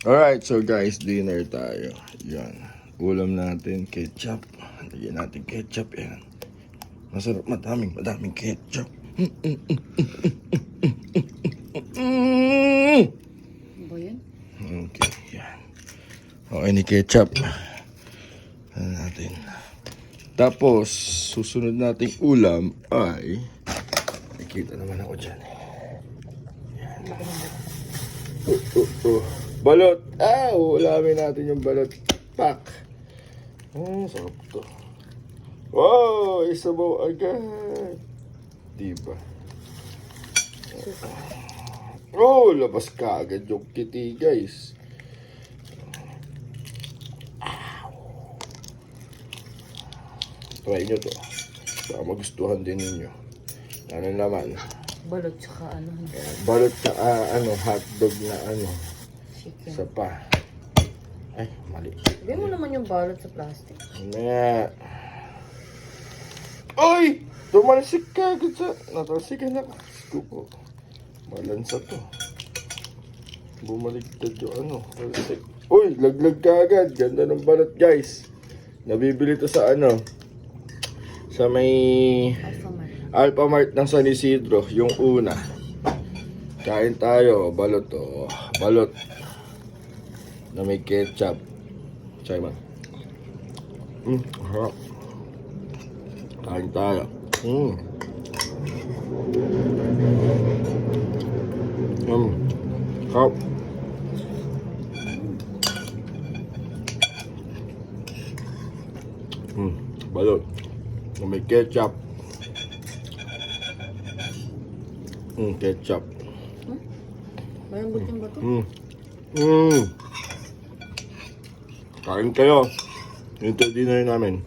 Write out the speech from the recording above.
Alright, so guys, dinner tayo. Yan. Ulam natin, ketchup. Lagyan natin ketchup yan. Masarap, madaming ketchup. Ano ba yan? Okay, yan. Okay, ni ketchup. Ano natin. Tapos, susunod nating ulam ay... Nakikita naman ako dyan. Yan. Balot. Ulamin natin yung balot. Pak. Sarap to. Wow, isabaw agad. Diba? Labas ka agad yung kitty, guys. Try nyo to. Baka magustuhan din ninyo. Ano naman? Balot tsaka ano. Balot sa hotdog na Chicken. Isa pa. Ay, mali. Sabi mo naman yung balot sa plastic. Nga. Oy! Tumalsik ka agad sa... Natalsikan ako. Skupo. Malansa to. Bumaligtad yung talsik. Uy! Laglag ka agad. Ganda ng balot, guys. Nabibili to sa sa may Alphamart ng San Isidro. Yung una. Kain tayo. Balot to. Balot. Na may ketchup. Chay man. Harap. Kain tayo. Harap. Balot. Na may ketchup. Ketchup. Malambot yung bato. Kain kayo. Ito dinner namin.